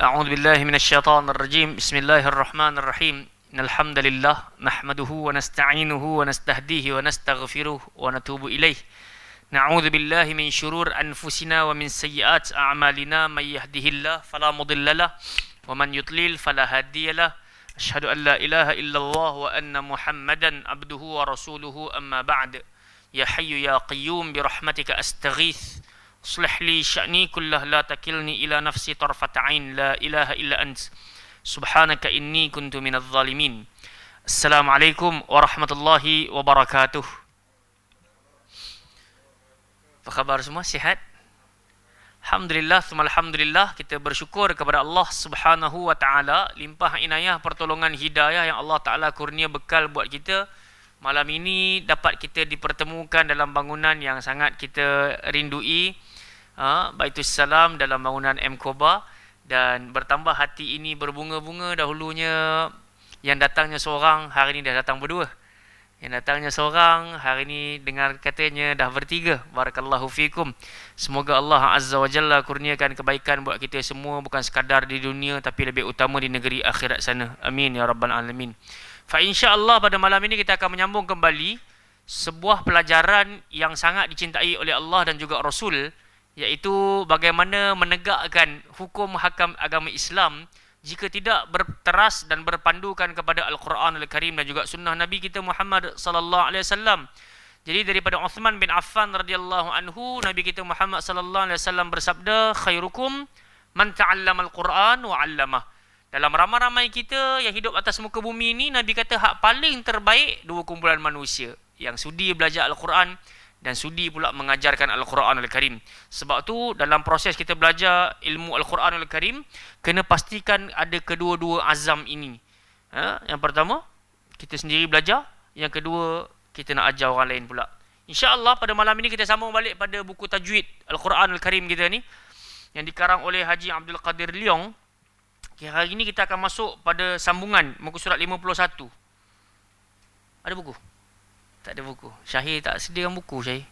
أعوذ بالله من الشيطان الرجيم بسم الله الرحمن الرحيم إن الحمد لله نحمده ونستعينه ونستهديه ونستغفره ونتوب إليه نعوذ بالله من شرور أنفسنا ومن سيئات أعمالنا من يهده الله فلا مضل له ومن يضلل فلا هادي له أشهد أن لا إله إلا الله وأن محمدا عبده ورسوله أما بعد يا حي يا قيوم برحمتك أستغيث اصلح لي شأني كله لا تكلني إلى نفسي طرفة عين لا إله إلا أنت سبحانك إني كنت من الظالمين السلام عليكم ورحمة الله وبركاته. Apa khabar semua? Sihat? Alhamdulillah, alhamdulillah, kita bersyukur kepada Allah Subhanahu wa taala limpah inayah pertolongan hidayah yang Allah taala kurnia bekal buat kita. Malam ini dapat kita dipertemukan dalam bangunan yang sangat kita rindui, Baitus Salam dalam bangunan M Koba, dan bertambah hati ini berbunga-bunga. Dahulunya yang datangnya seorang, hari ini dah datang berdua. Yang datangnya seorang, hari ini dengar katanya dah bertiga. Barakallahu fikum. Semoga Allah Azza wa Jalla kurniakan kebaikan buat kita semua, bukan sekadar di dunia tapi lebih utama di negeri akhirat sana. Amin ya rabbal alamin. Fa insya-Allah pada malam ini kita akan menyambung kembali sebuah pelajaran yang sangat dicintai oleh Allah dan juga Rasul, iaitu bagaimana menegakkan hukum hakam agama Islam jika tidak berteras dan berpandukan kepada Al-Quran Al-Karim dan juga sunnah Nabi kita Muhammad sallallahu alaihi wasallam. Jadi daripada Uthman bin Affan radhiyallahu anhu, Nabi kita Muhammad sallallahu alaihi wasallam bersabda, khairukum man ta'allama al-Quran wa 'allamah. Dalam ramai-ramai kita yang hidup atas muka bumi ini, Nabi kata hak paling terbaik dua kumpulan manusia, yang sudi belajar Al-Quran dan sudi pula mengajarkan Al-Quran Al-Karim. Sebab tu dalam proses kita belajar ilmu Al-Quran Al-Karim, kena pastikan ada kedua-dua azam ini. Yang pertama, kita sendiri belajar. Yang kedua, kita nak ajar orang lain pula. InsyaAllah pada malam ini kita sambung balik pada buku tajwid Al-Quran Al-Karim kita ni, yang dikarang oleh Haji Abdul Qadir Leong. Okay, hari ini kita akan masuk pada sambungan muka surat 51. Ada buku? Tak ada buku. Syahir tak sediakan buku, Syahir.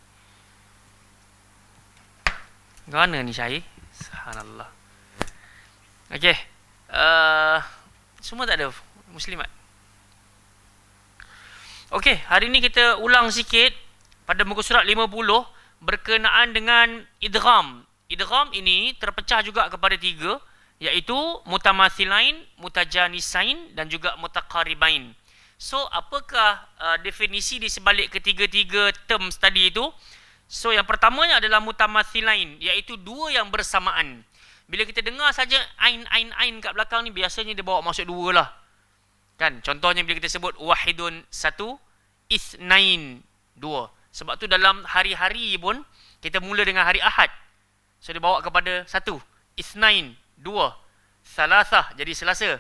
Mana ni Syahir? Subhanallah. Okey. Semua tak ada muslimat. Okey, hari ni kita ulang sikit pada muka surat 50 berkenaan dengan idgham. Idgham ini terpecah juga kepada tiga, iaitu mutamathilain, mutajanisain dan juga mutaqaribain. So, apakah definisi di sebalik ketiga-tiga terms tadi itu? So, yang pertamanya adalah mutamathilain, iaitu dua yang bersamaan. Bila kita dengar saja ain kat belakang ni, biasanya dia bawa maksud dua lah. Kan? Contohnya bila kita sebut wahidun satu, ithnain dua. Sebab tu dalam hari-hari pun, kita mula dengan hari Ahad. So, dia bawa kepada satu. Ithnain, dua. Salasah, jadi Selasa.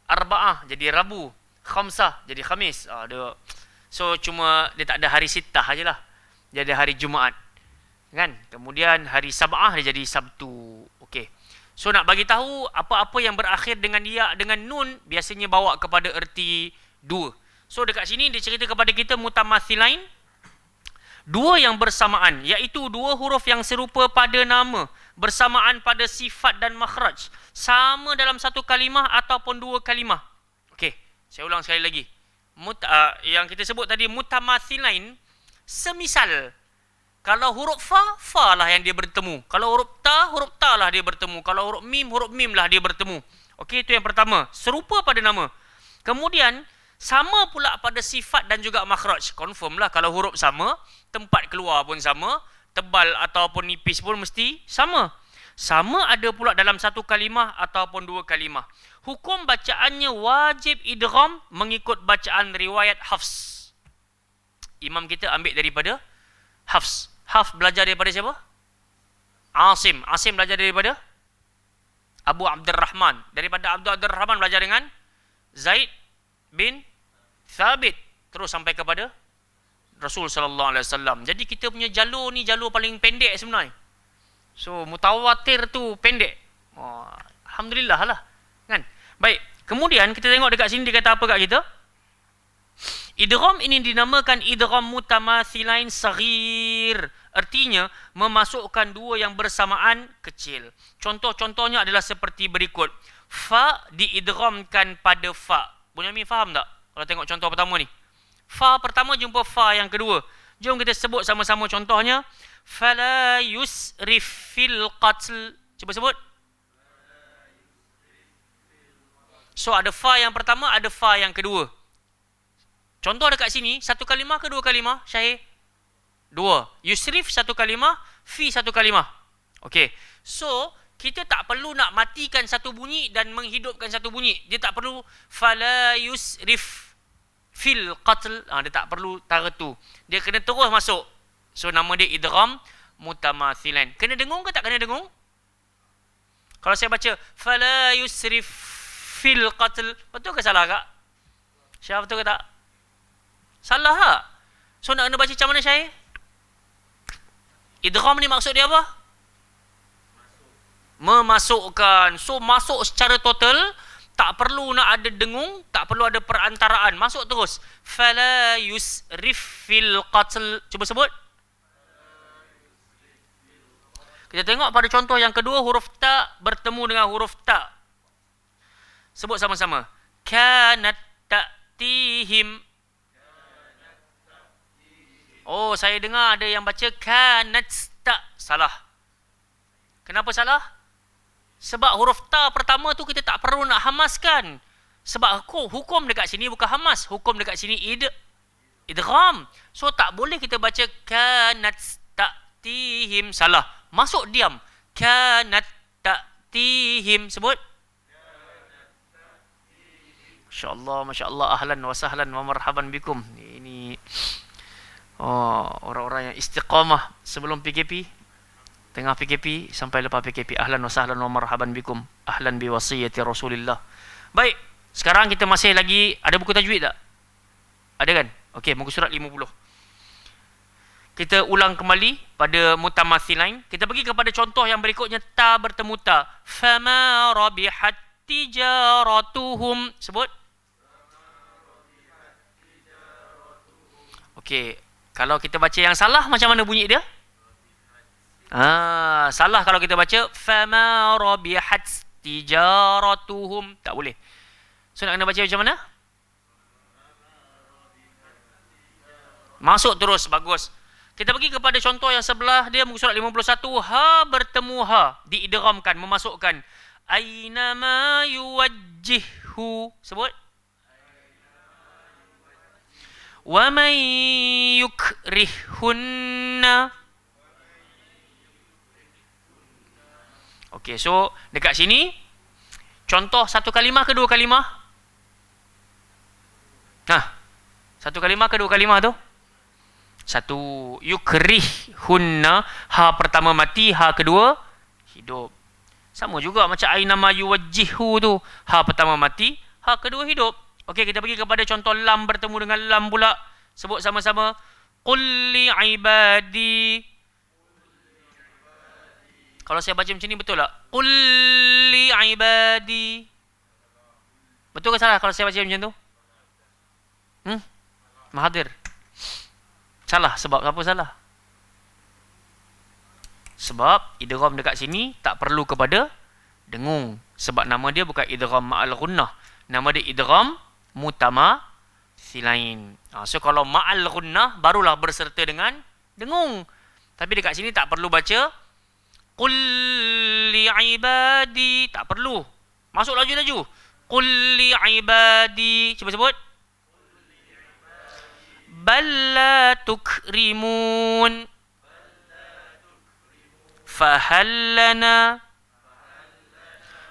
Arba'ah, jadi Rabu. Khamsah, jadi Khamis. So, cuma dia tak ada hari Sittah ajalah. Dia ada hari Jumaat. Kan? Kemudian hari Sab'ah, dia jadi Sabtu. Okey. So, nak bagi tahu apa-apa yang berakhir dengan ya, dengan nun, biasanya bawa kepada erti dua. So, dekat sini dia cerita kepada kita mutamathilain, dua yang bersamaan, iaitu dua huruf yang serupa pada nama, bersamaan pada sifat dan makhraj, sama dalam satu kalimah ataupun dua kalimah. Okey, saya ulang sekali lagi. Yang kita sebut tadi mutamathilain, semisal kalau huruf fa lah yang dia bertemu. Kalau huruf ta lah dia bertemu. Kalau huruf mim lah dia bertemu. Okey, itu yang pertama, serupa pada nama. Kemudian sama pula pada sifat dan juga makhraj. Confirm lah kalau huruf sama, tempat keluar pun sama, tebal ataupun nipis pun mesti sama. Sama ada pula dalam satu kalimah ataupun dua kalimah. Hukum bacaannya wajib idgham mengikut bacaan riwayat Hafs. Imam kita ambil daripada Hafs. Hafs belajar daripada siapa? Asim. Asim belajar daripada Abu Abdurrahman. Daripada Abu Abdurrahman belajar dengan Zaid bin Thabit, terus sampai kepada Rasul sallallahu alaihi wasallam. Jadi kita punya jalur ni jalur paling pendek sebenarnya. So mutawatir tu pendek. Alhamdulillah lah. Kan? Baik. Kemudian kita tengok dekat sini dia kata apa kat kita? Idgham ini dinamakan idgham mutamathilain saghir. Artinya memasukkan dua yang bersamaan kecil. Contoh-contohnya adalah seperti berikut. Fa diidghamkan pada fa. Bunyamin faham tak? Kalau tengok contoh pertama ni. Fa pertama jumpa fa yang kedua. Jom kita sebut sama-sama contohnya. Fala yusrif fil qatl. Cuba sebut. So ada fa yang pertama, ada fa yang kedua. Contoh dekat sini, satu kalimah ke dua kalimah, Syahir? Dua. Yusrif satu kalimah, fi satu kalimah. Okey. So, kita tak perlu nak matikan satu bunyi dan menghidupkan satu bunyi. Dia tak perlu fala yusrif fil qatl. Dia tak perlu tara tu. Dia kena terus masuk. So, nama dia idgham mutamathilan. Kena dengung ke tak kena dengung? Kalau saya baca fala yusrif fil qatl, betul ke salah kak? Syah, betul ke tak? Salah tak? So, nak kena baca macam mana Syahir? Idgham ni maksud dia apa? Memasukkan. So, masuk secara total. Tak perlu nak ada dengung. Tak perlu ada perantaraan. Masuk terus. Fala yusrif fil qatl. Cuba sebut. Kita tengok pada contoh yang kedua. Huruf ta bertemu dengan huruf ta. Sebut sama-sama. Kanat ta'tihim. Oh, saya dengar ada yang baca kanat tak. Salah. Kenapa salah? Sebab huruf ta pertama tu kita tak perlu nak hamaskan. Sebab hukum dekat sini bukan hamas. Hukum dekat sini idgham. So, tak boleh kita baca kanat ta'tihim. Salah. Masuk diam. Kanat ta'tihim. Sebut. Masya Allah, Masya Allah. Ahlan wa sahlan wa marhaban bikum. Ini... orang-orang yang istiqamah sebelum PKP, tengah PKP sampai lepas PKP. Ahlan wa sahlan wa marhaban bikum. Ahlan bi wasiyati Rasulillah. Baik, sekarang kita masih lagi ada buku tajwid tak? Ada kan? Okey, muka surat 50. Kita ulang kembali pada mutamathilain. Kita pergi kepada contoh yang berikutnya. Ta bertemu ta. Fama rabihat tijaratuhum. Sebut. Okey. Kalau kita baca yang salah, macam mana bunyi dia? Salah kalau kita baca fama rabihat tijaratuhum. Tak boleh. So, nak kena baca macam mana? Masuk terus. Bagus. Kita pergi kepada contoh yang sebelah dia, muka surat 51. Ha bertemu ha. Diidghamkan, memasukkan. Aynama yuwajjihhu. Sebut. Wa man yukrihunna. Okey, so dekat sini contoh satu kalimah ke dua kalimah? Satu kalimah ke dua kalimah tu? Satu. Yukrihunna. Ha pertama mati, ha kedua hidup. Sama juga macam ainama yuwajjihu tu. Ha pertama mati, ha kedua hidup. Okey, kita pergi kepada contoh lam bertemu dengan lam pula. Sebut sama-sama. Qul li ibadi. Kalau saya baca macam ni betul tak? Qul li ibadi. Betul ke salah kalau saya baca macam tu? Mahathir. Salah. Sebab apa salah? Sebab idgham dekat sini tak perlu kepada dengung. Sebab nama dia bukan idgham ma'al ghunnah. Nama dia idgham mutamathilain. So kalau ma'al ghunnah barulah berserta dengan dengung. Tapi dekat sini tak perlu baca qul li ibadi. Tak perlu. Masuk laju-laju. Qul li ibadi. Cuba sebut. Bal la tukrimun. Fahal lana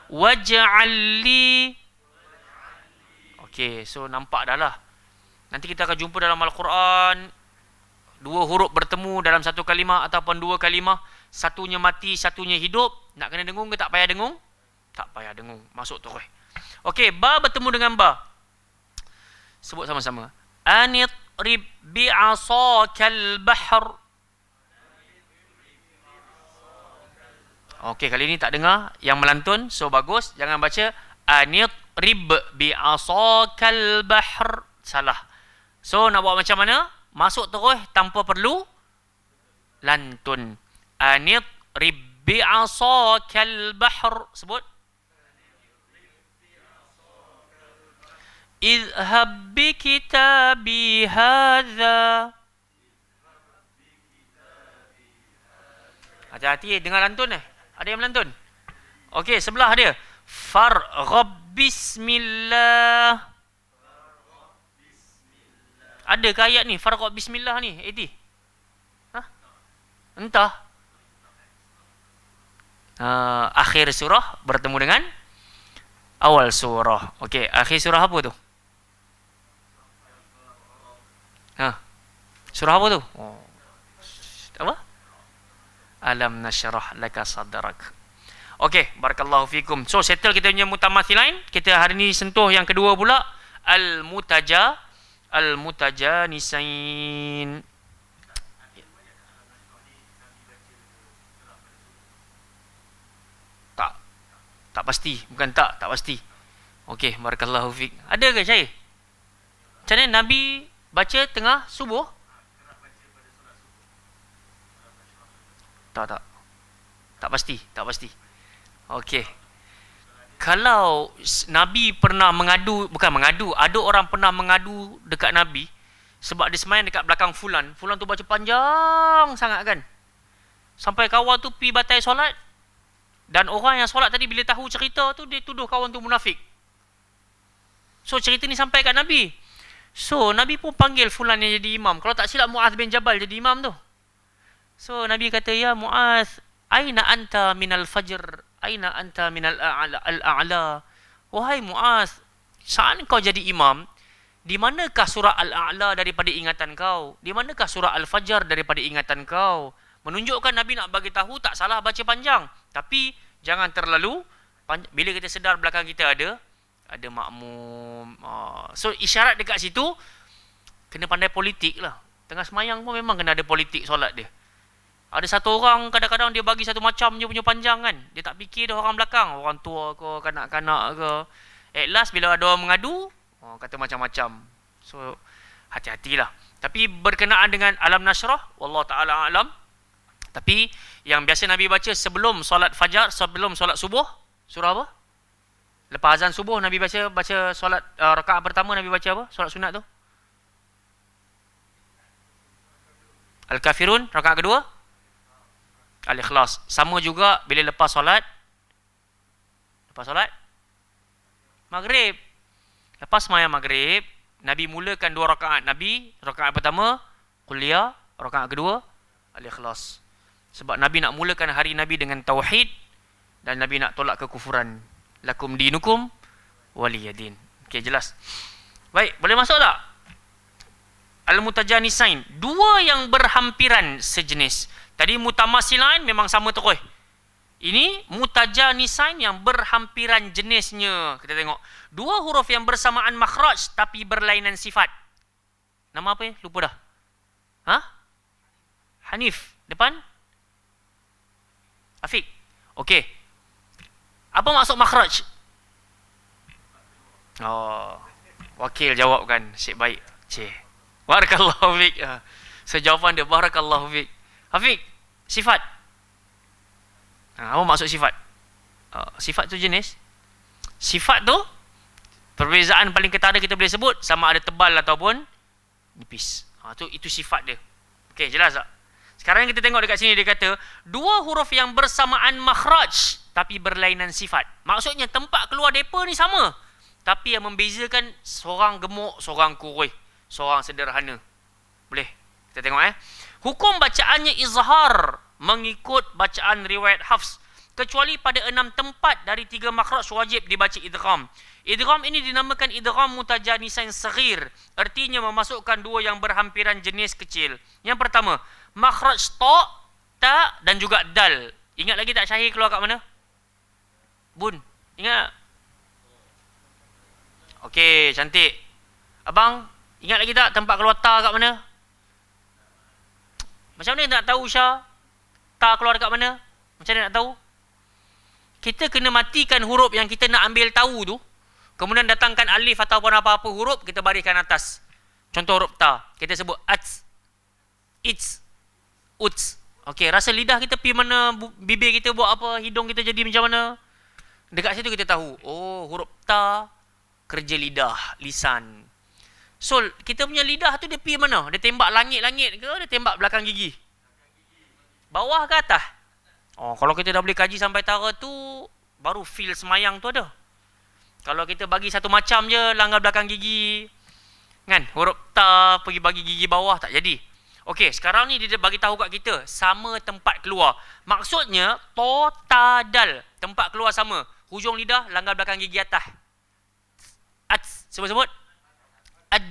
waj'al li. Okey, so nampak dah lah. Nanti kita akan jumpa dalam Al-Quran. Dua huruf bertemu dalam satu kalimah ataupun dua kalimah. Satunya mati, satunya hidup. Nak kena dengung ke tak payah dengung? Tak payah dengung. Masuk terus. Okey, ba bertemu dengan ba. Sebut sama-sama. Anitrib bi'asakal bahr. Okey, kali ini tak dengar yang melantun. So, bagus. Jangan baca Anitrib bi'asakal bahr. Salah. So nak buat macam mana? Masuk terus tanpa perlu lantun. Anid ribbi asakal bahr. Sebut. Idhab bi kitabi hadha. Hati-hati dengar lantun Ada yang melantun? Okey, sebelah dia. Farghab bismillah. Ada ke ayat ni? Farghab bismillah ni, Edi? Entah. Akhir surah bertemu dengan awal surah. Okey, akhir surah apa tu? Surah apa tu? Apa? Alam nashrah laka sadrak. Okey, barakallahu fikum. So, settle kita punya mutamathilain. Kita hari ni sentuh yang kedua pula. Al-mutajanisain. Tak pasti. Bukan tak pasti. Okey, barakallahu fik. Ada ke Syahir? Macam mana Nabi baca tengah subuh? Tak pasti. Okey. Kalau Nabi pernah ada orang pernah mengadu dekat Nabi sebab dia sembahyang dekat belakang fulan tu baca panjang sangat kan. Sampai kawan tu pi batal solat. Dan orang yang solat tadi bila tahu cerita tu, dia tuduh kawan tu munafik. So cerita ni sampai kat Nabi. So Nabi pun panggil fulan yang jadi imam. Kalau tak silap Muaz bin Jabal jadi imam tu. So Nabi kata, ya Muaz, aina anta minal fajr, aina anta minal al-a'la. Wahai Muaz, saat kau jadi imam, di manakah surah al-a'la daripada ingatan kau? Di manakah surah al-fajr daripada ingatan kau? Menunjukkan Nabi nak bagi tahu tak salah baca panjang, tapi jangan terlalu panjang. Bila kita sedar belakang kita ada makmum. So isyarat dekat situ kena pandai politik lah. Tengah semayang pun memang kena ada politik solat dia. Ada satu orang kadang-kadang dia bagi satu macam je punya panjang kan. Dia tak fikir dah orang belakang, orang tua ke, kanak-kanak ke. At last bila ada orang mengadu, kata macam-macam. So hati-hatilah. Tapi berkenaan dengan alam nasrah, wallahu taala alam. Tapi yang biasa Nabi baca sebelum solat fajar, sebelum solat subuh, surah apa? Lepas azan subuh Nabi baca solat rakaat pertama Nabi baca apa? Solat sunat tu. Al-Kafirun, rakaat kedua Al-Ikhlas. Sama juga bila lepas solat Maghrib. Lepas sembahyang Maghrib, Nabi mulakan 2 rakaat. Nabi rakaat pertama Qul ya, rakaat kedua Al-Ikhlas. Sebab Nabi nak mulakan hari Nabi dengan tauhid dan Nabi nak tolak kekufuran. Lakum dinukum waliyadin. Okey, jelas. Baik, boleh masuk tak? Al-mutajanisain, 2 yang berhampiran sejenis. Tadi mutamasilain memang sama terus. Ini mutajanisain yang berhampiran jenisnya. Kita tengok. 2 huruf yang bersamaan makhraj tapi berlainan sifat. Nama apa ya? Lupa dah. Hanif. Depan? Afiq. Okey. Apa maksud makhraj? Wakil jawab kan. Syek baik. Barakallahu fiik. Sejawapan dia barakallahu fiik. Afiq, sifat. Apa maksud sifat? Sifat tu jenis. Sifat tu perbezaan paling ketara kita boleh sebut sama ada tebal ataupun nipis. Itu sifat dia. Okey, jelas tak? Sekarang kita tengok dekat sini dia kata 2 huruf yang bersamaan makhraj tapi berlainan sifat. Maksudnya tempat keluar depa ni sama, tapi yang membezakan seorang gemuk, seorang kurus, seorang sederhana. Boleh? Kita tengok Hukum bacaannya izhar mengikut bacaan riwayat Hafs. Kecuali pada 6 tempat dari 3 makhraj wajib dibaca idgham. Idgham ini dinamakan idgham mutajanisain saghir. Artinya memasukkan 2 yang berhampiran jenis kecil. Yang pertama, makhraj ta dan juga dal. Ingat lagi tak Syahir keluar kat mana? Bun, ingat? Okey, cantik. Abang, ingat lagi tak tempat keluar ta kat mana? Macam mana nak tahu Syah? Ta keluar kat mana? Macam mana nak tahu? Kita kena matikan huruf yang kita nak ambil tahu tu. Kemudian datangkan alif ataupun apa-apa huruf, kita bariskan atas. Contoh huruf ta. Kita sebut ats, its, uts. Okey, rasa lidah kita pergi mana, bibir kita buat apa, hidung kita jadi macam mana. Dekat situ kita tahu, oh huruf ta kerja lidah, lisan. So, kita punya lidah tu dia pergi mana? Dia tembak langit-langit ke dia tembak belakang gigi? Bawah ke atas? Oh, kalau kita dah boleh kaji sampai tara tu, baru feel semayang tu ada. Kalau kita bagi satu macam je langgar belakang gigi, kan? Huruf ta pergi bagi gigi bawah tak jadi. Okey, sekarang ni dia bagi tahu kat kita sama tempat keluar. Maksudnya to ta dal, tempat keluar sama. Hujung lidah langgar belakang gigi atas. Ats, sebut-sebut. Ad,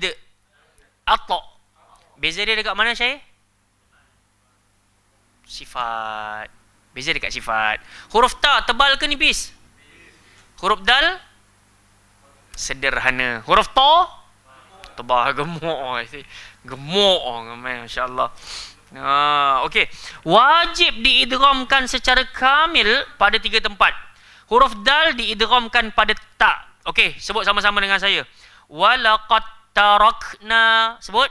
atta. Beza dia dekat mana, Syekh? Sifat. Beza dekat sifat. Huruf ta tebal ke nipis? Huruf dal sederhana. Huruf ta tebal, gemuk. Gemuk, masya-Allah. Okey. Wajib diidghamkan secara kamil pada 3 tempat. Huruf dal diidghamkan pada ta. Okey, sebut sama-sama dengan saya. Walaqad tarakna. Sebut.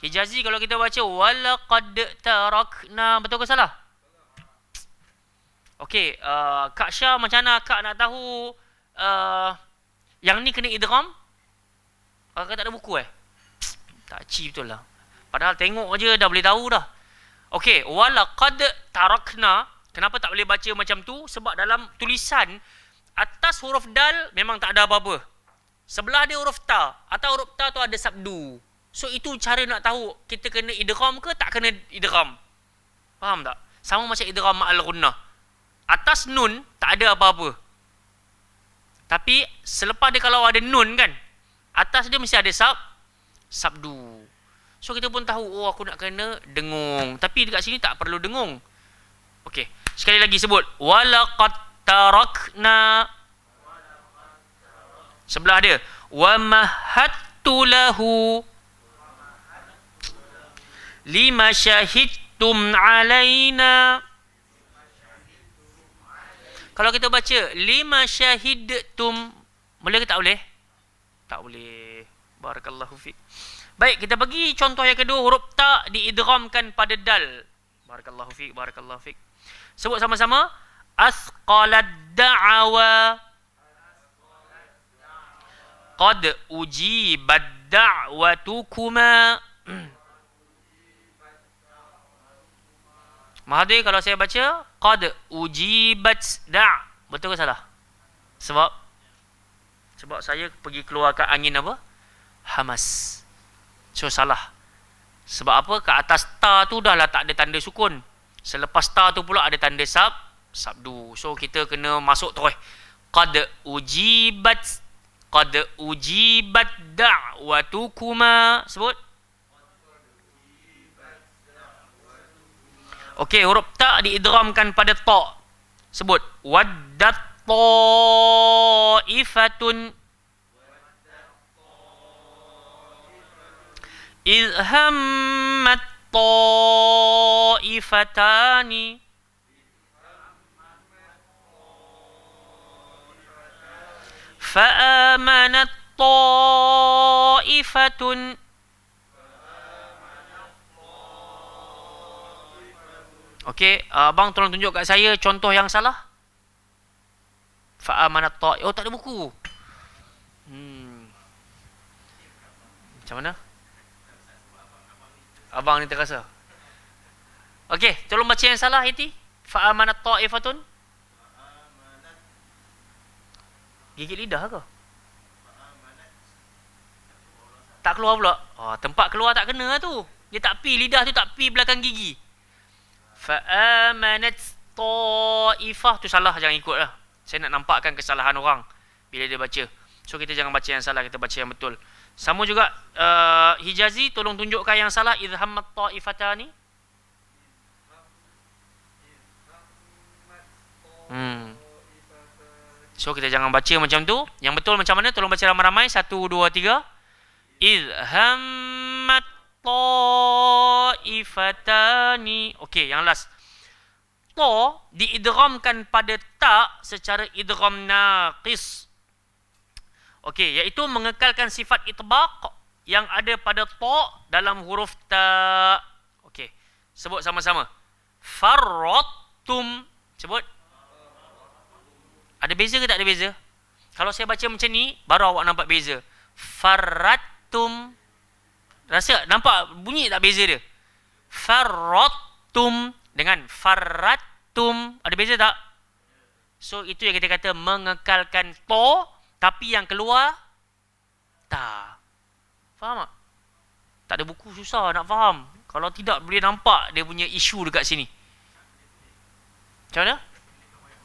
Hijazi kalau kita baca walaqad tarakna, betul ke salah? Okey, Kak Syah macam mana Kak nak tahu yang ni kena idgham? Kak tak ada buku Tak ci betul lah. Padahal tengok je dah boleh tahu dah. Okey, walaqad tarakna. Kenapa tak boleh baca macam tu? Sebab dalam tulisan atas huruf dal memang tak ada apa-apa. Sebelah dia huruf ta. Atas huruf ta tu ada sabdu. So itu cara nak tahu kita kena idgham ke tak kena idgham. Faham tak? Sama macam idgham ma'al ghunnah. Atas nun tak ada apa-apa. Tapi selepas dia kalau ada nun kan, atas dia mesti ada sabdu. So kita pun tahu, oh aku nak kena dengung. Tapi dekat sini tak perlu dengung. Okey, sekali lagi sebut. Walaqad tarakna. Sebelah dia. Wa mahattu lahu lima syahidtum alaina. Kalau kita baca lima syahidtum, boleh ke tak boleh? Tak boleh. Barakallahu fiik. Baik, kita bagi contoh yang kedua. Huruf ta diidghamkan pada dal. Barakallahu fiik, barakallahu fiik. Sebut sama-sama. Asqalad da'awa. Qad ujibat da'watukuma. Mahathir kalau saya baca qad ujibat da', betul ke salah? Sebab saya pergi keluarkan angin apa? Hamas. So salah. Sebab apa? Ke atas ta tu dah lah tak ada tanda sukun. Selepas ta tu pula ada tanda sabdu. So kita kena masuk terus. Qad ujibat da'watukuma. Sebut. Okey, huruf ta diidghamkan pada ta. Sebut. Waddat ta'ifatun idh hammat ta'ifatani fa'amanat ta'ifatun. Okey, abang tolong tunjuk kat saya contoh yang salah. Fa'amanat ta'i. Oh, tak ada buku. Macam mana? Abang ni terasa. Okey, tolong baca yang salah Iti. Fa'amanat ta'ifatun. Gigit lidah ke? Tak keluar pula. Tempat keluar tak kena tu. Dia tak pi, lidah tu tak pi belakang gigi. Fa'amanat ta'ifah tu salah, jangan ikut lah. Saya nak nampakkan kesalahan orang bila dia baca. So kita jangan baca yang salah, kita baca yang betul. Sama juga Hijazi, tolong tunjukkan yang salah. Idh hammat ta'ifatani. So kita jangan baca macam tu. Yang betul macam mana? Tolong baca ramai-ramai. 1, 2, 3. Idh hammat ta'ifatani. Okey, yang last. Ta diidghamkan pada ta secara idgham naqis. Okey, iaitu mengekalkan sifat itbaq yang ada pada ta dalam huruf ta. Okey, sebut sama-sama. Farrattum. Sebut. Ada beza ke tak ada beza? Kalau saya baca macam ni, baru awak nampak beza. Farrattum. Rasa nampak bunyi tak beza dia? Farrattum dengan farrattum. Ada beza tak? So itu yang kita kata mengekalkan ta, tapi yang keluar ta. Faham tak? Tak ada buku, susah nak faham. Kalau tidak boleh nampak dia punya isu dekat sini. Macam mana?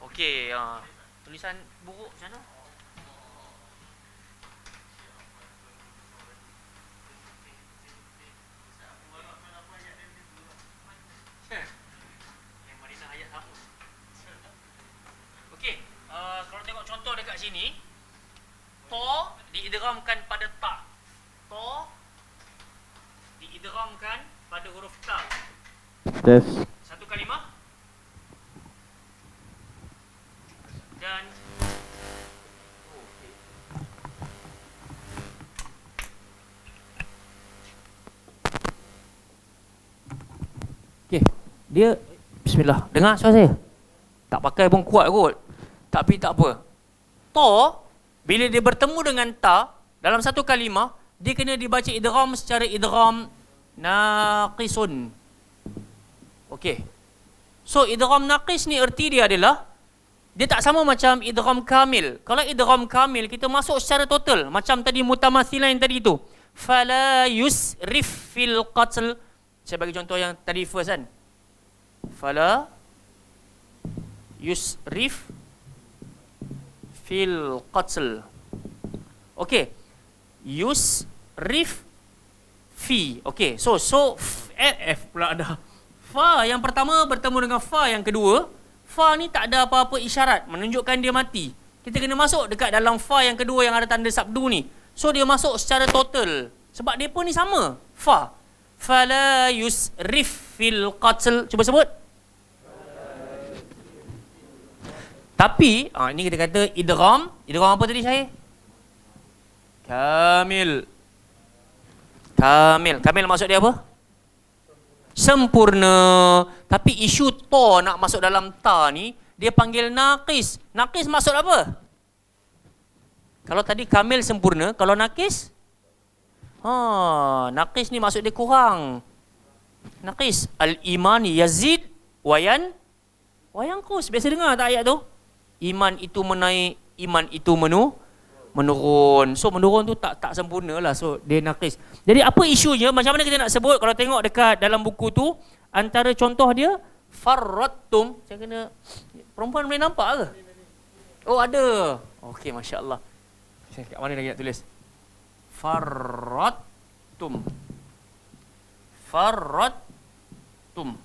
Okey, tulisan buruk macam mana? Okey, kalau tengok contoh dekat sini, ta diidghamkan pada ta. Ta diidghamkan pada huruf ta. Tes. Satu kalimah. Dan okey, dia bismillah. Dengar suara saya? Tak pakai pun kuat kot. Tapi tak apa. Ta bila dia bertemu dengan ta dalam satu kalimah, dia kena dibaca idgham secara idgham naqisun. Okey. So idgham naqis ni erti dia adalah dia tak sama macam idgham kamil. Kalau idgham kamil kita masuk secara total macam tadi mutamatsilain tadi tu. Fala yusrif fil qatl. Saya bagi contoh yang tadi first kan. Fala yusrif fil qatl. Okey. Yusrif fi. Okey. So F pula ada. Fa yang pertama bertemu dengan fa yang kedua. Fa ni tak ada apa-apa isyarat menunjukkan dia mati. Kita kena masuk dekat dalam fa yang kedua yang ada tanda sabdu ni. So dia masuk secara total. Sebab depa ni sama. Fa. Fala yusrif fil qatl. Cuba sebut. Tapi ini kita kata idgham. Idgham apa tadi saya? Kamil. Kamil. Kamil maksud dia apa? Sempurna. Tapi isu ta nak masuk dalam ta ni dia panggil naqis. Naqis maksud apa? Kalau tadi kamil sempurna, kalau naqis naqis ni maksud dia kurang. Naqis al-iman yazid wayan wayanqus. Biasa dengar tak ayat tu? Iman itu menaik, iman itu menurun. So menurun tu tak sempurna lah. So dia naqis. Jadi apa isunya? Macam mana kita nak sebut? Kalau tengok dekat dalam buku tu, antara contoh dia farrattum. Saya kena perempuan boleh nampak ke? Oh ada. Okey, masya-Allah. Saya kat mana lagi nak tulis? Farrattum. Farrattum.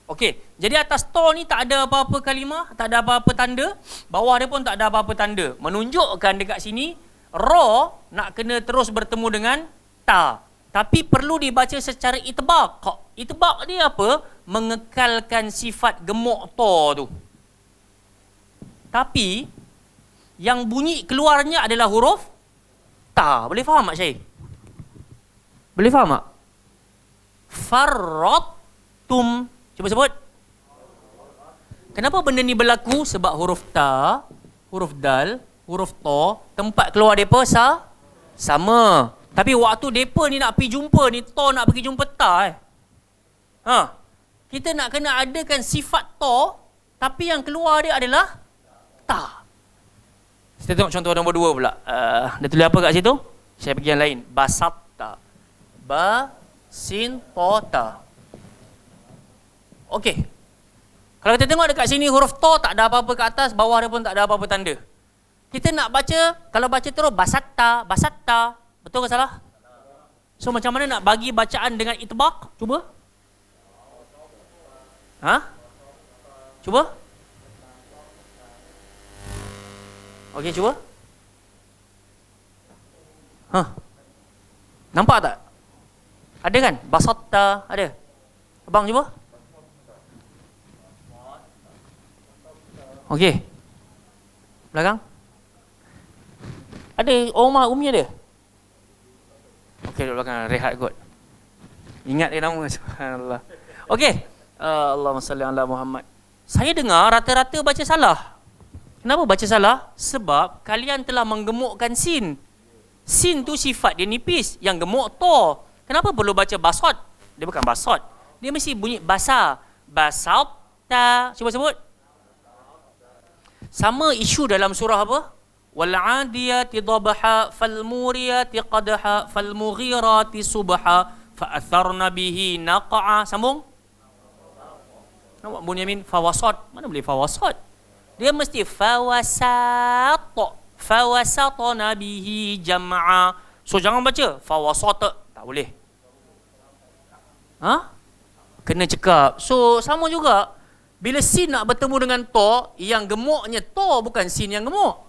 Okey, jadi atas ta ni tak ada apa-apa kalimah, tak ada apa-apa tanda. Bawah dia pun tak ada apa-apa tanda. Menunjukkan dekat sini, ra nak kena terus bertemu dengan ta. Tapi perlu dibaca secara itbaq. Itbaq dia apa? Mengekalkan sifat gemuk ta tu. Tapi, yang bunyi keluarnya adalah huruf ta. Boleh faham tak Syekh? Boleh faham tak? Farrattum. Cuba sebut. Kenapa benda ni berlaku? Sebab huruf ta, huruf dal, huruf ta, tempat keluar mereka sama. Tapi waktu mereka ni nak pergi jumpa ni, ta nak pergi jumpa ta kita nak kena adakan sifat ta, tapi yang keluar dia adalah ta. Kita tengok contoh nombor 2 pula. Dia tulis apa kat situ? Saya bagi yang lain. Basatta. Sin ta ta. Okey. Kalau kita tengok dekat sini huruf ta tak ada apa-apa kat atas, bawah dia pun tak ada apa-apa tanda. Kita nak baca, kalau baca terus basatta, basatta. Betul ke salah? So macam mana nak bagi bacaan dengan itbaq? Cuba. Cuba. Okey, cuba. Nampak tak? Ada kan? Basatta ada. Abang cuba. Okey. Belakang. Ada Omar Umi ada? Okey, duduk belakang, rehat kot. Ingat dia nama, subhanallah. Okey, Allahumma salli ala Muhammad. Saya dengar rata-rata baca salah. Kenapa baca salah? Sebab kalian telah menggemukkan sin. Sin tu sifat dia nipis, yang gemuk to. Kenapa perlu baca basot? Dia bukan basot. Dia mesti bunyi basa. Basat ta. Cuba sebut. Sama isu dalam surah apa? Wal 'adiyati dhabha fal muriyati qadha fal mughirati subha fa atharna bihi naq'a. Sambung. Nampak Bunyamin fawasat. Mana boleh fawasat? Dia mesti fawasat. Fawasatna bihi jam'a. So jangan baca fawasat. Tak boleh. Ha? Kena cekap. So sama juga. Bila sin nak bertemu dengan to, yang gemuknya to, bukan sin yang gemuk.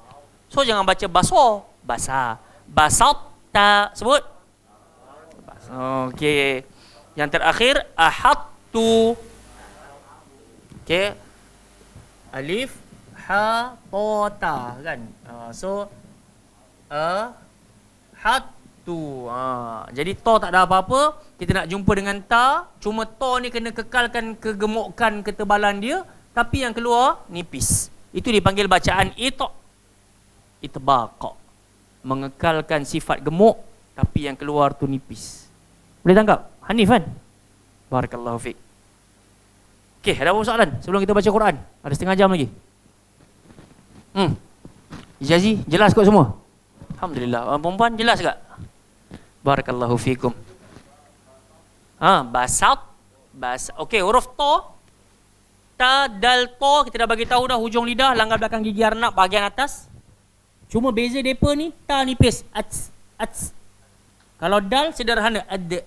So jangan baca baso, basa. Basat ta. Sebut. Okey. Yang terakhir ahadtu. Okey. Alif ha ta kan. So ahadtu. Jadi to tak ada apa-apa. Kita nak jumpa dengan ta, cuma to ni kena kekalkan kegemukan ketebalan dia, tapi yang keluar nipis. Itu dipanggil bacaan itbaq. Mengekalkan sifat gemuk tapi yang keluar tu nipis. Boleh tangkap? Hanif kan? Barakallahu fiik. Okey, ada apa soalan sebelum kita baca Quran? Ada setengah jam lagi. Ijazi, jelas kot semua? Alhamdulillah. Perempuan jelas tak? Barakallahu fiikum. Basat. Okey, huruf to, ta, dal, to, kita dah bagi tahu dah hujung lidah, langgar belakang gigi arnab bahagian atas. Cuma beza depa ni, ta nipis, ats. Kalau dal sederhana, ad.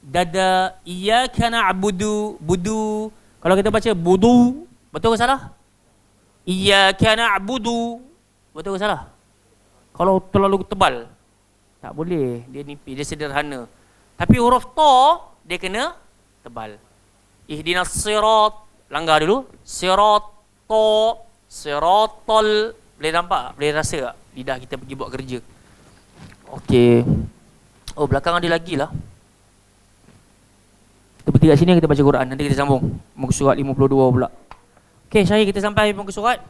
Dada, iyyaka na'budu, budu. Kalau kita baca budu, betul ke salah? Iyyaka na'budu, betul ke salah? Kalau terlalu tebal, tak boleh, dia nipis, dia sederhana. Tapi huruf to, dia kena tebal. Ihdinas sirat, langgar dulu. Sirat, to, siratol. Boleh nampak? Boleh rasa tak? Lidah kita pergi buat kerja. Okey. Oh, belakang ada lagi lah. Kita berhenti kat sini, kita baca Quran. Nanti kita sambung. Muka surat 52 pula. Okey, Syahir, kita sampai muka surat.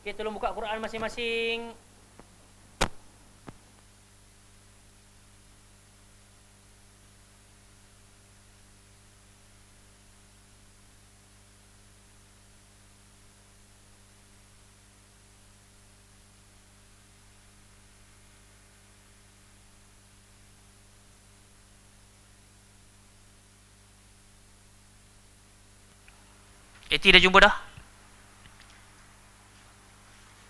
Okay, tolong buka Quran masing-masing. Eti dah jumpa dah?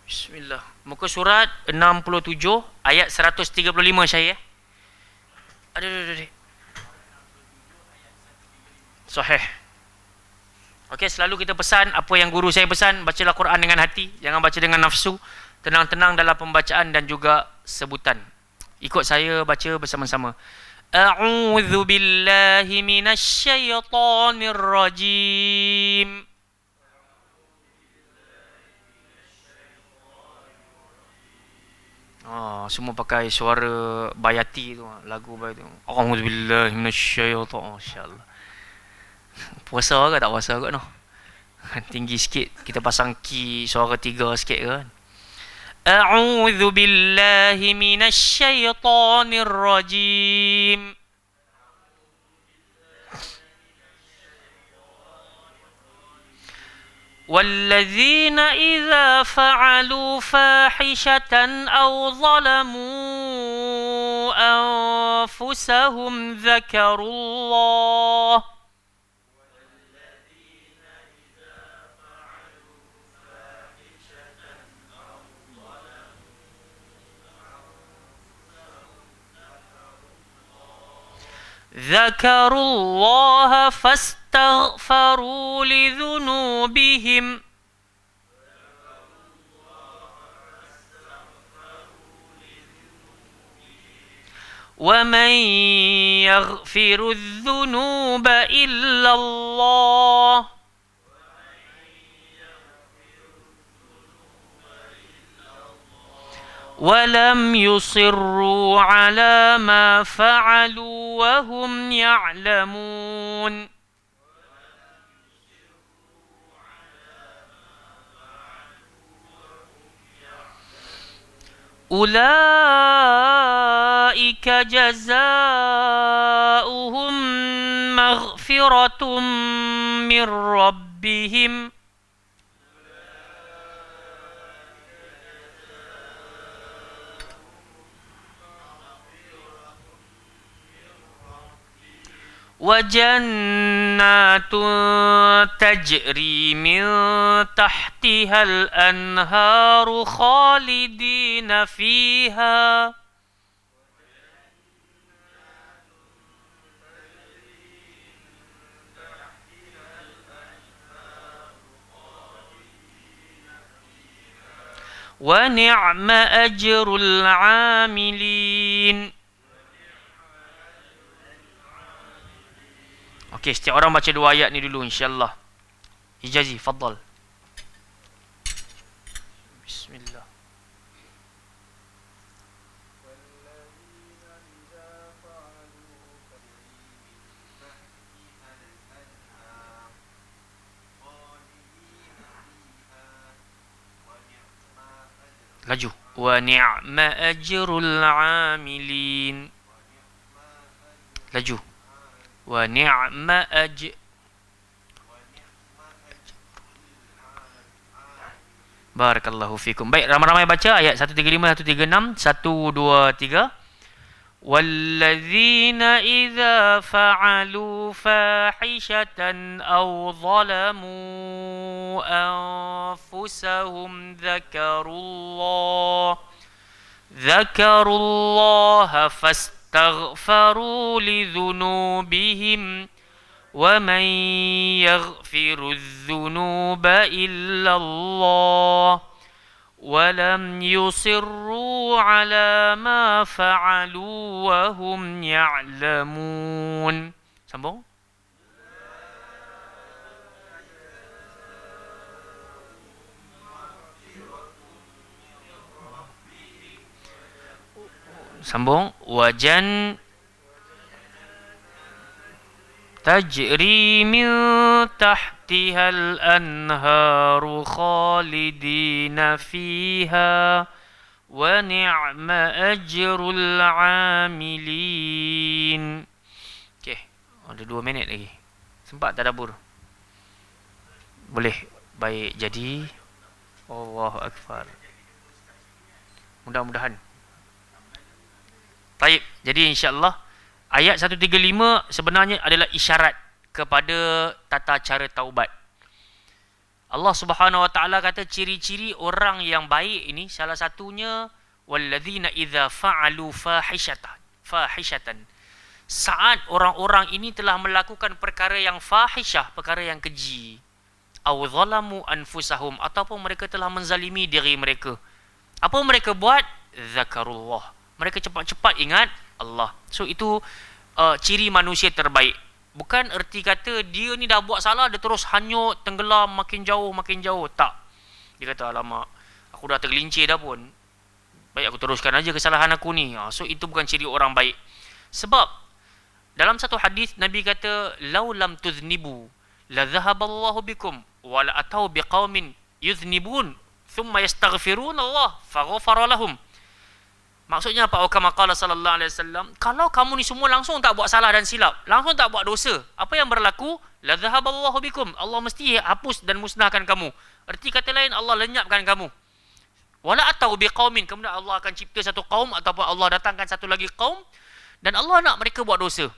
Bismillah. Muka surat 67 ayat 135 Syahir. Aduh. Sahih. Okey, selalu kita pesan apa yang guru saya pesan, bacalah Quran dengan hati, jangan baca dengan nafsu. Tenang-tenang dalam pembacaan dan juga sebutan. Ikut saya baca bersama-sama. A'udzu billahi minasyaitonir rajim. Semua pakai suara Bayati tu, lagu Bayati. A'udzubillahi minasyaitonir, masyaallah. Puasa ke tak puasa kot noh. Tinggi sikit, kita pasang key suara 3 sikit kan. A'udzu billahi minasyaitonir rajim. والذين إذا فعلوا فاحشة أو ظلموا أنفسهم ذكروا الله فاستغفروا لذنوبهم ومن يغفر الذنوب إلا الله ولم يصروا على ما فعلوا وهم يعلمون. أولئك جزاؤهم مغفرة من ربهم وجنات تجري من تحتها الأنهار خالدين فيها ونعم أجر العاملين. Okey, setiap orang baca 2 ayat ni dulu insya-Allah. Hijazi, fadhal. Bismillah. Laju. Wa ni'ma ajrul 'amilin. Laju. Wa ni'ma Barakallahu fikum. Baik, ramai-ramai baca ayat 135, 136, 1, 2, 3. وَالَّذِينَ إِذَا فَعَلُوا فَاحِشَةً أَوْ ظَلَمُوا أَنفُسَهُمْ ذَكَرُوا اللَّهَ فَاسْتَغْفَرُوا لِذُنُوبِهِمْ وَمَنْ يَغْفِرُ الذُّنُوبَ إِلَّا اللَّهُ وَلَمْ يُصِرُّوا عَلَى مَا فَعَلُوا وَهُمْ يَعْلَمُونَ. Sambung. Sambung. Wajan tajri min tahtihal anharu khalidina fiha wa ni'ma ajrul amilin. Okey, ada 2 minit lagi. Sempat tadabbur? Boleh. Baik, jadi Allahu akbar. Mudah-mudahan. Baik, jadi insya-Allah ayat 135 sebenarnya adalah isyarat kepada tata cara taubat. Allah Subhanahu Wa Taala kata ciri-ciri orang yang baik ini salah satunya walladzina idza fa'alu fahishatan. Saat orang-orang ini telah melakukan perkara yang fahisyah, perkara yang keji, aw zalamu anfusahum, ataupun mereka telah menzalimi diri mereka. Apa mereka buat? Zakarullah. Mereka cepat-cepat ingat Allah. So itu ciri manusia terbaik. Bukan erti kata dia ni dah buat salah, dia terus hanyut, tenggelam, makin jauh. Tak. Dia kata, alamak, aku dah tergelincir dah pun. Baik, aku teruskan aja kesalahan aku ni. So itu bukan ciri orang baik. Sebab dalam satu hadis Nabi kata, "Lau lam tuznibu la dhahaballahu bikum wa la atau biqaumin yuznibun thumma yastaghfirun Allah faghfara lahum." Maksudnya apa? Kama qala sallallahu alaihi wasallam, kalau kamu ni semua langsung tak buat salah dan silap, langsung tak buat dosa, apa yang berlaku? La dhahaballahu bikum. Allah mesti hapus dan musnahkan kamu. Erti kata lain, Allah lenyapkan kamu. Wala atau biqaumin, kemudian Allah akan cipta satu kaum ataupun Allah datangkan satu lagi kaum dan Allah nak mereka buat dosa.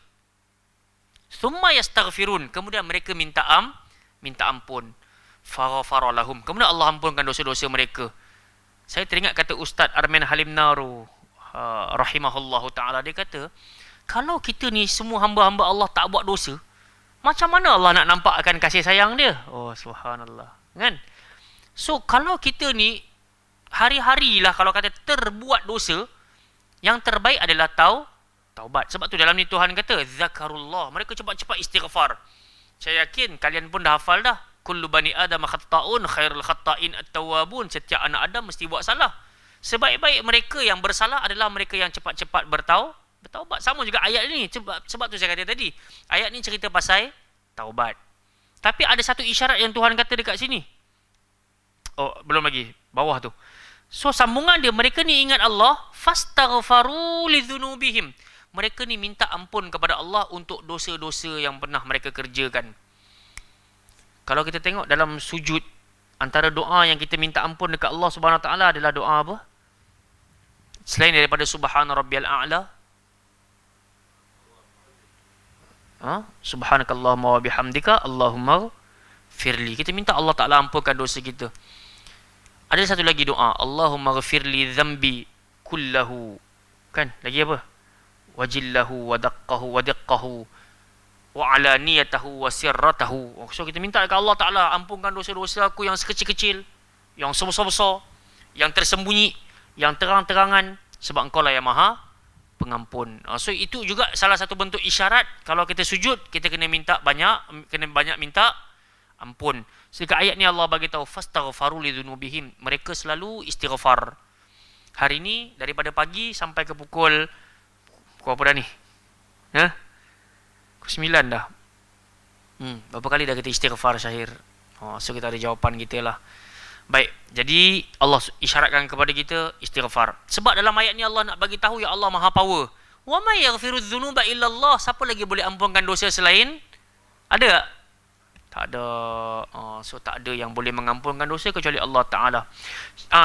Thumma yastaghfirun, kemudian mereka minta ampun. Faghfara lahum, kemudian Allah ampunkan dosa-dosa mereka. Saya teringat kata Ustaz Armin Halim Naru rahimahullahu ta'ala. Dia kata, kalau kita ni semua hamba-hamba Allah tak buat dosa, macam mana Allah nak nampak akan kasih sayang dia? Oh, subhanallah. Kan? So, kalau kita ni hari-hari lah kalau kata terbuat dosa, yang terbaik adalah taubat. Sebab tu dalam ni Tuhan kata, zakarullah. Mereka cepat-cepat istighfar. Saya yakin kalian pun dah hafal dah. Kullu bani Adam khatta'un, khairul khatta'in at-tawwabun. Setiap anak Adam mesti buat salah. Sebaik-baik mereka yang bersalah adalah mereka yang cepat-cepat bertaubat. Sama juga ayat ni. Sebab tu saya kata tadi. Ayat ni cerita pasal taubat. Tapi ada satu isyarat yang Tuhan kata dekat sini. Oh, belum lagi. Bawah tu. So, sambungan dia, mereka ni ingat Allah. Fastaghfaru lidhunubihim. Mereka ni minta ampun kepada Allah untuk dosa-dosa yang pernah mereka kerjakan. Kalau kita tengok dalam sujud, antara doa yang kita minta ampun dekat Allah Subhanahu Wa Taala adalah doa apa? Selain daripada Subhana Rabbiyal A'la. Subhanakallahumma wa bihamdika Allahumma firli. Kita minta Allah Ta'ala ampunkan dosa kita. Ada satu lagi doa, Allahumma ghafirli dhanbi kullahu. Kan? Lagi apa? Wajillahu wa diqqahu wa alaniyatahu wa sirratahu. So kita minta kepada Allah Ta'ala, ampunkan dosa-dosa aku yang sekecil-kecil, yang sebesar-besar, yang tersembunyi, yang terang-terangan, sebab engkau lah yang maha pengampun. So itu juga salah satu bentuk isyarat, kalau kita sujud, kita kena banyak minta ampun. Dekat ayat ni Allah bagi tahu, fastaghfaru lidzunubihim. Mereka selalu istighfar. Hari ni daripada pagi sampai ke pukul apa dah ni? Pukul 9 dah. Berapa kali dah kita istighfar, Syahir? So kita ada jawapan kita lah. Baik, jadi Allah isyaratkan kepada kita istighfar. Sebab dalam ayat ni Allah nak bagi tahu, ya Allah Maha Power. Wa may yaghfiru dzunuba illa Allah. Siapa lagi boleh ampunkan dosa selain? Ada tak? Tak ada. So tak ada yang boleh mengampunkan dosa kecuali Allah Ta'ala.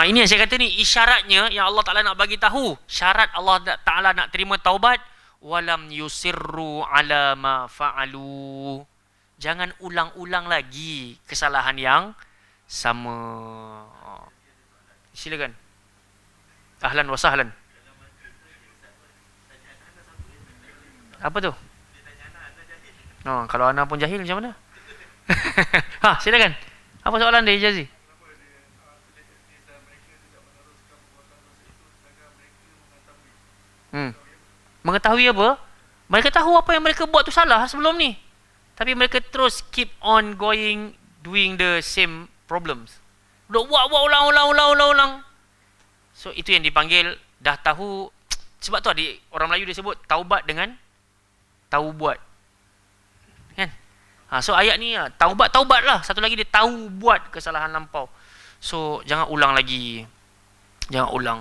Ini yang saya kata ni isyaratnya yang Allah Ta'ala nak bagi tahu. Syarat Allah Ta'ala nak terima taubat. Walam yusirru ala ma fa'alu. Jangan ulang-ulang lagi kesalahan yang sama. Silakan. Ahlan wa sahlan. Apa tu? Kalau Ana pun jahil macam mana? Silakan. Apa soalan dia, Jazi? Mengetahui apa? Mereka tahu apa yang mereka buat tu salah sebelum ni. Tapi mereka terus keep on going, doing the same problems. Buat ulang. So itu yang dipanggil dah tahu. Sebab tu ada orang Melayu dia sebut taubat dengan tahu buat. Kan? So ayat ni taubat lah. Satu lagi dia tahu buat kesalahan lampau. So jangan ulang lagi. Jangan ulang.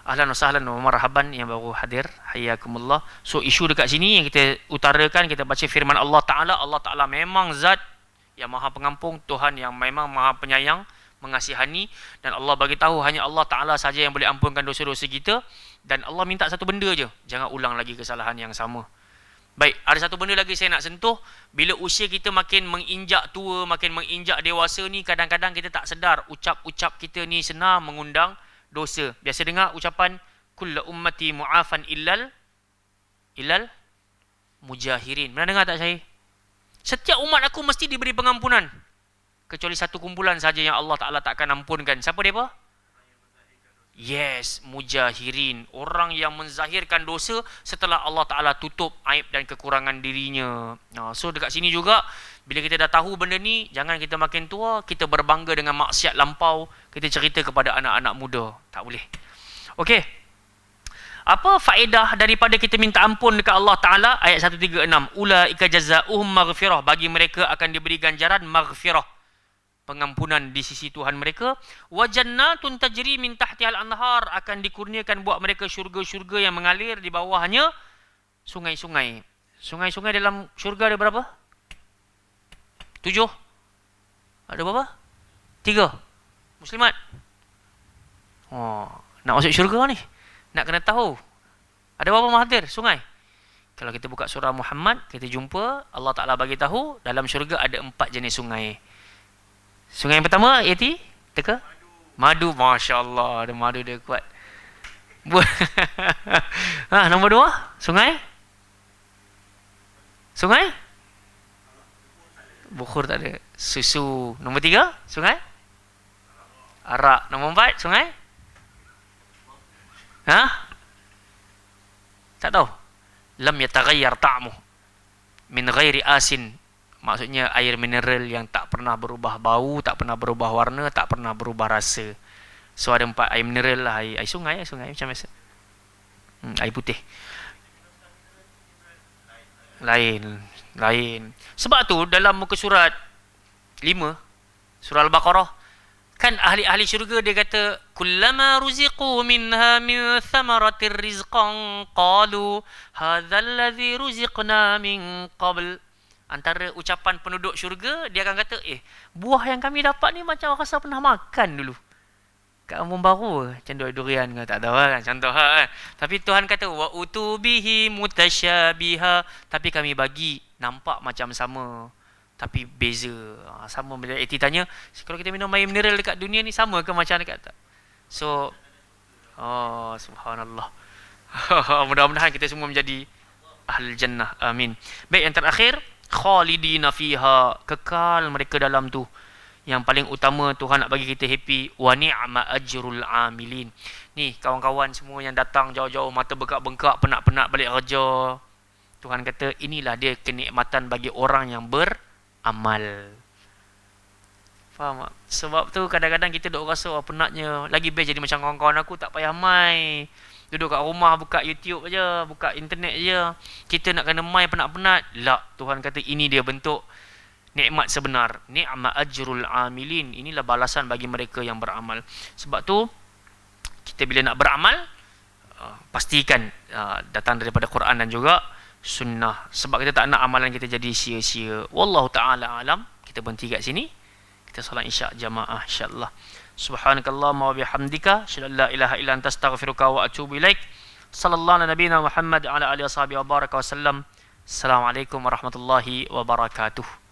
Ahlan wa sahlan wa marhaban yang baru hadir, hayyakumullah. So isu dekat sini yang kita utarakan, kita baca firman Allah Ta'ala. Allah Ta'ala memang zat yang maha pengampun, Tuhan yang memang maha penyayang, mengasihani. Dan Allah bagi tahu hanya Allah Ta'ala saja yang boleh ampunkan dosa-dosa kita. Dan Allah minta satu benda je, jangan ulang lagi kesalahan yang sama. Baik, ada satu benda lagi saya nak sentuh. Bila usia kita makin menginjak tua, makin menginjak dewasa ni, kadang-kadang kita tak sedar ucap-ucap kita ni senang mengundang dosa. Biasa dengar ucapan kullu ummati mu'afan illal mujahirin. Pernah dengar tak saya? Setiap umat aku mesti diberi pengampunan kecuali satu kumpulan saja yang Allah Ta'ala takkan ampunkan. Siapa mereka? Yes, mujahirin. Orang yang menzahirkan dosa setelah Allah Ta'ala tutup aib dan kekurangan dirinya. So dekat sini juga, bila kita dah tahu benda ni, jangan kita makin tua, kita berbangga dengan maksiat lampau, kita cerita kepada anak-anak muda. Tak boleh. Okey. Apa faedah daripada kita minta ampun dekat Allah Ta'ala? Ayat 136. Ulaika jazaa'uhum maghfirah. Bagi mereka akan diberi ganjaran maghfirah, pengampunan di sisi Tuhan mereka. Wa jannatun tajri min tahtihal anhar. Akan dikurniakan buat mereka syurga-syurga yang mengalir di bawahnya sungai-sungai. Sungai-sungai dalam syurga ada berapa? 7? Ada berapa? 3 muslimat. Nak masuk syurga ni, nak kena tahu ada berapa mahathir sungai. Kalau kita buka surah Muhammad, kita jumpa Allah Ta'ala bagi tahu dalam syurga ada 4 jenis sungai. Sungai yang pertama, Yati? Teka? Madu. Masya Allah, ada madu dia kuat. Nombor 2, sungai? Bukhur tak ada. Susu. Nombor 3, sungai? Arak. Nombor 4, sungai? Tak tahu. Lam yataghayyar ta'muh min ghairi asin. Maksudnya air mineral yang tak pernah berubah bau, tak pernah berubah warna, tak pernah berubah rasa. So ada 4, air mineral lah, air sungai macam biasa. Air putih. Lain. Sebab tu dalam muka surat 5 surah Al-Baqarah, kan ahli-ahli syurga dia kata kullama ruziqu minha min thamaratir rizqan qalu hadzal ladzi ruziqna min qabl. Antara ucapan penduduk syurga, dia akan kata, buah yang kami dapat ni macam rasa pernah makan dulu kat kampung baru, macam durian ke, tak tahu kan, contoh kan. Tapi Tuhan kata wa utubihi mutasyabiha, tapi kami bagi nampak macam sama tapi beza. Sama bila tanya, kalau kita minum air mineral dekat dunia ni sama ke macam dekat tak? So subhanallah. Mudah-mudahan kita semua menjadi ahli jannah, amin. Baik, yang terakhir, khalidina fiha, kekal mereka dalam tu. Yang paling utama Tuhan nak bagi kita happy, wa ni'ma ajrul amilin. Ni kawan-kawan semua yang datang jauh-jauh, mata bengkak-bengkak, penat-penat balik kerja, Tuhan kata inilah dia kenikmatan bagi orang yang beramal. Faham tak? Sebab tu kadang-kadang kita duk rasa penatnya, lagi best jadi macam kawan-kawan aku, tak payah mai, duduk kat rumah buka YouTube aja, buka internet aja. Kita nak kena mai penat-penat. La, Tuhan kata ini dia bentuk nikmat sebenar. Ni'ma ajrul amilin. Inilah balasan bagi mereka yang beramal. Sebab tu kita bila nak beramal, pastikan datang daripada Quran dan juga sunnah. Sebab kita tak nak amalan kita jadi sia-sia. Wallahu ta'ala alam. Kita berhenti kat sini. Kita solat isyak jamaah insya-Allah. Subhanakallahumma wa bihamdika, asyhadu an la ilaha illa anta, astaghfiruka wa atubu ilaik. Sallallahu ala nabiyyina Muhammad ala alihi washabihi wa baraka wasallam. Assalamualaikum warahmatullahi wabarakatuh.